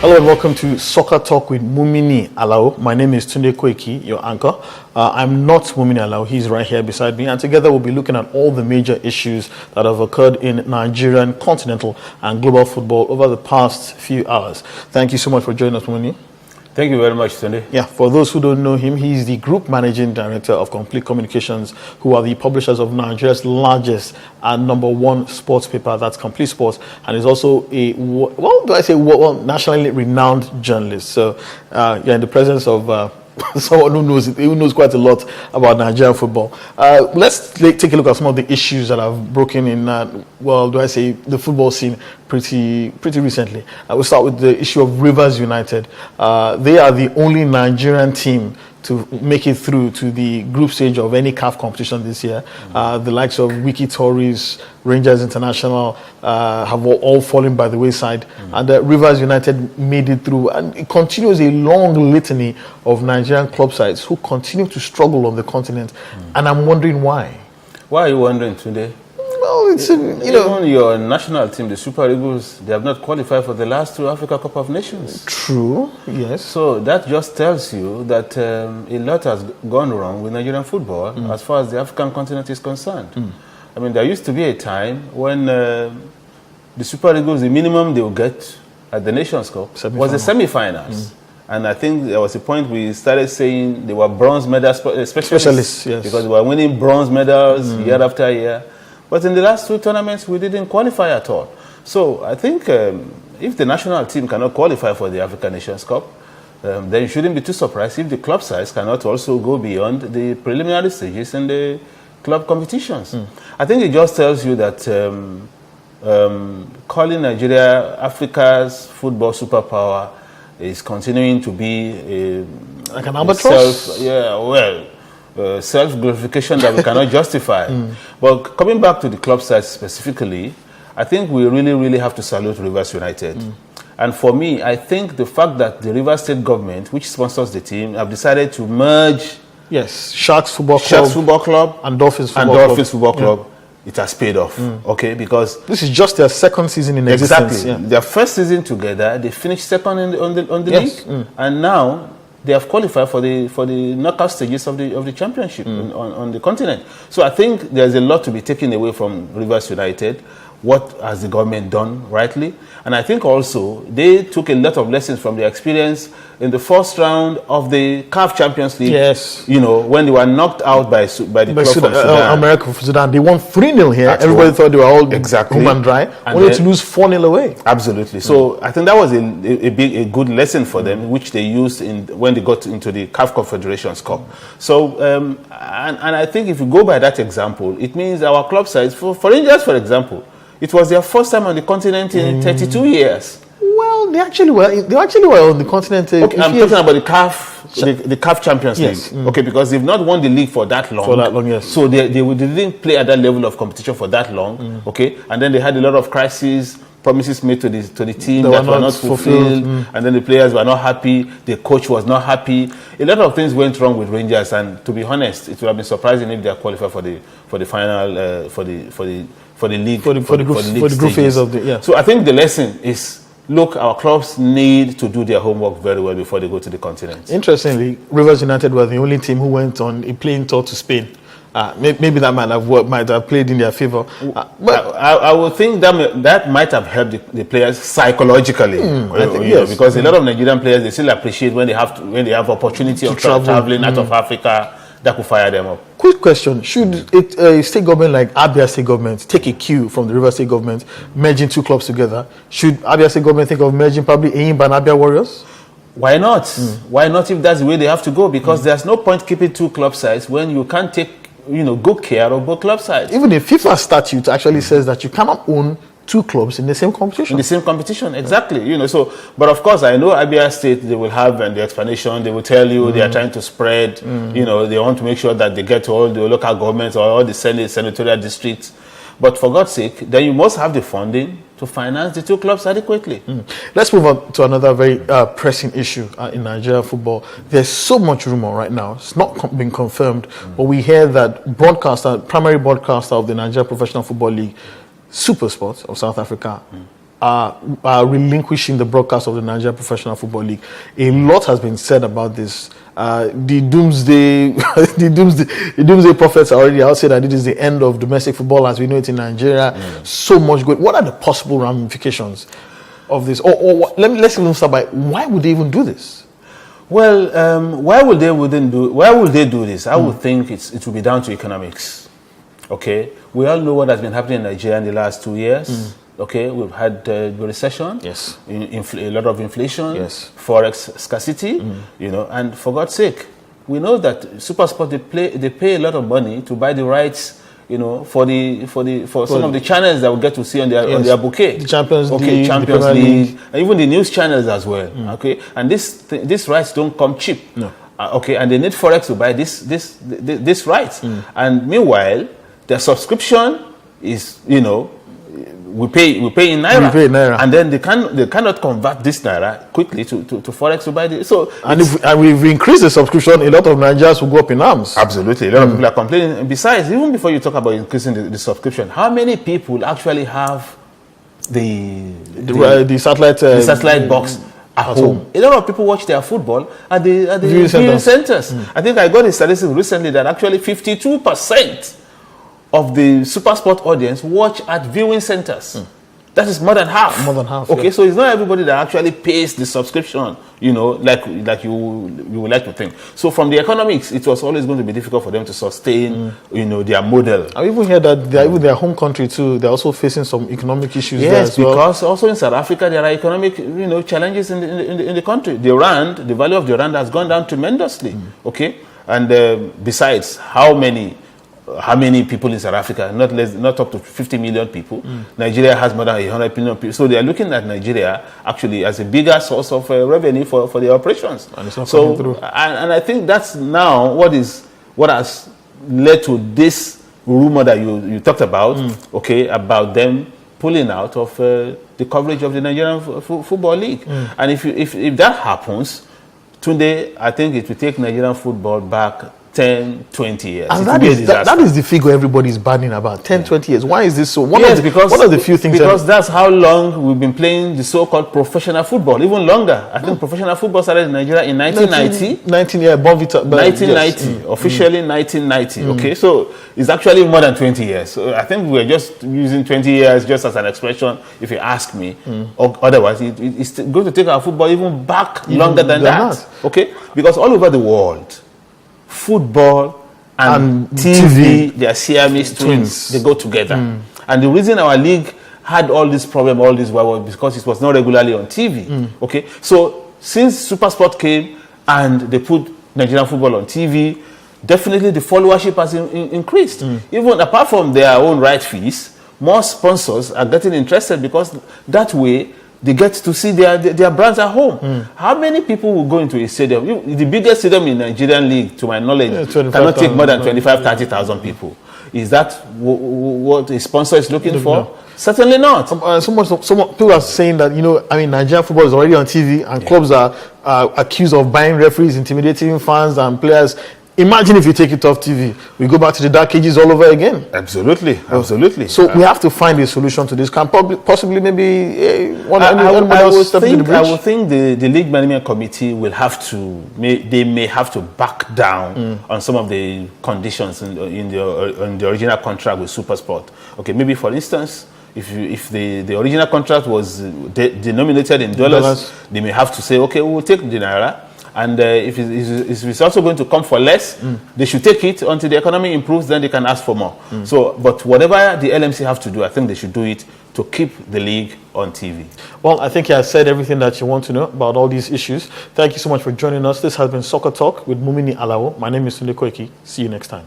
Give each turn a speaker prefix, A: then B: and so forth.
A: Hello and welcome to Soccer Talk with Mumini Alao. My name is Tunde Koiki, your anchor. I'm not Mumini Alao, he's right here beside me, and together we'll be looking at all the major issues that have occurred in Nigerian, continental and global football over the past few hours. Thank you so much for joining us, Mumini.
B: Thank you very much, Tunde.
A: Yeah, for those who don't know him, he's the Group Managing Director of Complete Communications, who are the publishers of Nigeria's largest and #1 sports paper, that's Complete Sports, and is also a, nationally renowned journalist. So you're in the presence of someone who knows quite a lot about Nigerian football. Let's take a look at some of the issues that have broken in, the football scene pretty recently. We'll start with the issue of Rivers United. They are the only Nigerian team to make it through to the group stage of any CAF competition this year. The likes of Wiki Tories, Rangers International have all fallen by the wayside. And Rivers United made it through. And it continues a long litany of Nigerian club sides who continue to struggle on the continent. And I'm wondering why.
B: Why are you wondering today?
A: Well, it's,
B: Even your national team, the Super Eagles, they have not qualified for the last 2 Africa Cup of Nations.
A: True, yes.
B: So that just tells you that a lot has gone wrong with Nigerian football as far as the African continent is concerned. I mean, there used to be a time when the Super Eagles, the minimum they would get at the Nations Cup was the semi-finals. And I think there was a point we started saying they were bronze medal specialists,
A: yes.
B: Because they were winning bronze medals year after year. But in the last 2 tournaments, we didn't qualify at all. So I think if the national team cannot qualify for the African Nations Cup, then you shouldn't be too surprised if the club sides cannot also go beyond the preliminary stages and the club competitions. I think it just tells you that calling Nigeria Africa's football superpower is continuing to be
A: like an albatross?
B: Self-glorification that we cannot justify. But coming back to the club side specifically, I think we really have to salute Rivers United. And for me, I think the fact that the Rivers State government, which sponsors the team, have decided to merge
A: Sharks Football Club
B: and Dolphins Football Club, it has paid off. Okay, because
A: this is just their second season in existence.
B: Exactly. Their first season together, they finished second on the league, and now they have qualified for the knockout stages of the championship on the continent. So I think there's a lot to be taken away from Rivers United. What has the government done rightly? And I think also they took a lot of lessons from their experience in the first round of the CAF Champions League.
A: Yes.
B: When they were knocked out by the club from Sudan.
A: America from Sudan. They won 3-0 here. Everybody thought they were all home and dry.
B: And
A: only to lose 4-0 away.
B: Absolutely. So I think that was a good lesson for them, which they used when they got into the CAF Confederations Cup. So and I think if you go by that example, it means our club sides, for Rangers, for example, it was their first time on the continent in 32 years.
A: Well, they actually were on the continent.
B: Okay, I'm talking about the CAF Champions League. Okay, because they've not won the league for that long.
A: Yes.
B: So they didn't play at that level of competition for that long. Okay, and then they had a lot of crises, promises made to the team that were not fulfilled, and then the players were not happy. The coach was not happy. A lot of things went wrong with Rangers, and to be honest, it would have been surprising if they are qualified for the final for the group phase of the So I think the lesson is, look, our clubs need to do their homework very well before they go to the continent.
A: Interestingly, Rivers United were the only team who went on a playing tour to Spain. Maybe that might have played in their favor.
B: But I would think that might have helped the players psychologically. I think, because a lot of Nigerian players, they still appreciate when they have opportunity of traveling out of Africa. That could fire them up.
A: Quick question: should a state government like Abia State government take a cue from the River State government, merging 2 clubs together? Should Abia State government think of merging probably Enyimba and Abia Warriors?
B: Why not? Why not if that's the way they have to go? Because there's no point keeping 2 club sides when you can't take good care of both club sides.
A: Even the FIFA statute actually says that you cannot own 2 clubs in the same competition.
B: In the same competition, exactly. But of course, I know Abia State, they will have the explanation. They will tell you they are trying to spread. They want to make sure that they get to all the local governments or all the senatorial districts. But for God's sake, then you must have the funding to finance the 2 clubs adequately.
A: Let's move on to another very pressing issue in Nigeria football. There's so much rumor right now. It's not been confirmed, but we hear that primary broadcaster of the Nigeria Professional Football League, Super Sports of South Africa, are relinquishing the broadcast of the Nigerian Professional Football League. A lot has been said about this. The doomsday, the doomsday prophets are already out saying that it is the end of domestic football as we know it in Nigeria. So much good. What are the possible ramifications of this? Or let's even start by why would they even do this?
B: Well, why would they do this? I would think it will be down to economics. Okay, we all know what has been happening in Nigeria in the last 2 years. Okay, we've had the recession,
A: yes,
B: a lot of inflation,
A: yes,
B: forex scarcity, you know, and for God's sake, we know that SuperSport they pay a lot of money to buy the rights, you know, for some of the channels that we get to see on their bouquet.
A: The Champions League,
B: Champions League, and even the news channels as well. Okay, and these rights don't come cheap.
A: No.
B: Okay, and they need forex to buy this rights, and meanwhile, their subscription is, you know, we pay in naira.
A: We pay in naira,
B: and then they cannot convert this naira quickly to forex to buy the. So
A: and if we've increased the subscription, a lot of Nigerians will go up in arms.
B: Absolutely, a lot of people are complaining. And besides, even before you talk about increasing the subscription, how many people actually have the satellite box at home? A lot of people watch their football at the viewing centers. I think I got a statistic recently that actually 52% of the SuperSport audience watch at viewing centers. That is more than half.
A: More than half.
B: Okay, so it's not everybody that actually pays the subscription, you know, like you would like to think. So from the economics, it was always going to be difficult for them to sustain, you know, their model.
A: I even hear that even their home country too, they're also facing some economic issues.
B: Yes,
A: there as
B: because also in South Africa there are economic, you know, challenges in the country. The value of the rand has gone down tremendously. Okay, and besides, how many people in South Africa? Not up to 50 million people. Nigeria has more than 100 million people. So they are looking at Nigeria actually as a bigger source of revenue for their operations.
A: And it's not coming through.
B: And I think that's now what has led to this rumor that you talked about. Okay, about them pulling out of the coverage of the Nigerian Football League. And if that happens, Tunde, I think it will take Nigerian football back 10, 20 years.
A: And that is the figure everybody is banning about, 10, 20 years. Why is this so? One of the few things.
B: Because that's how long we've been playing the so-called professional football, even longer. I think professional football started in Nigeria in 1990. 1990, officially 1990. Okay, so it's actually more than 20 years. So I think we're just using 20 years just as an expression, if you ask me. Otherwise, it's going to take our football even back longer than that. Okay, because all over the world, football and TV, they are Siamese twins. They go together. And the reason our league had all this problem, all this was because it was not regularly on TV. Okay, so since SuperSport came and they put Nigerian football on TV, definitely the followership has increased. Even apart from their own right fees, more sponsors are getting interested because that way they get to see their brands at home. How many people will go into a stadium? The biggest stadium in Nigerian league, to my knowledge, cannot take more than 25,000-30,000 people. Is that what a sponsor is looking for? No. Certainly not.
A: Some people are saying that, you know, I mean, Nigerian football is already on TV and clubs are accused of buying referees, intimidating fans and players. Imagine if you take it off TV, we go back to the dark ages all over again.
B: Absolutely, absolutely.
A: So we have to find a solution to this. Can possibly maybe
B: I would think the league management committee will have to. They may have to back down on some of the conditions in the original contract with SuperSport. Okay, maybe for instance, if the original contract was denominated in dollars, they may have to say, okay, we'll take the naira. And if it's also going to come for less, they should take it until the economy improves, then they can ask for more. So, but whatever the LMC have to do, I think they should do it to keep the league on TV.
A: Well, I think you have said everything that you want to know about all these issues. Thank you so much for joining us. This has been Soccer Talk with Mumini Alao. My name is Tunde Koiki. See you next time.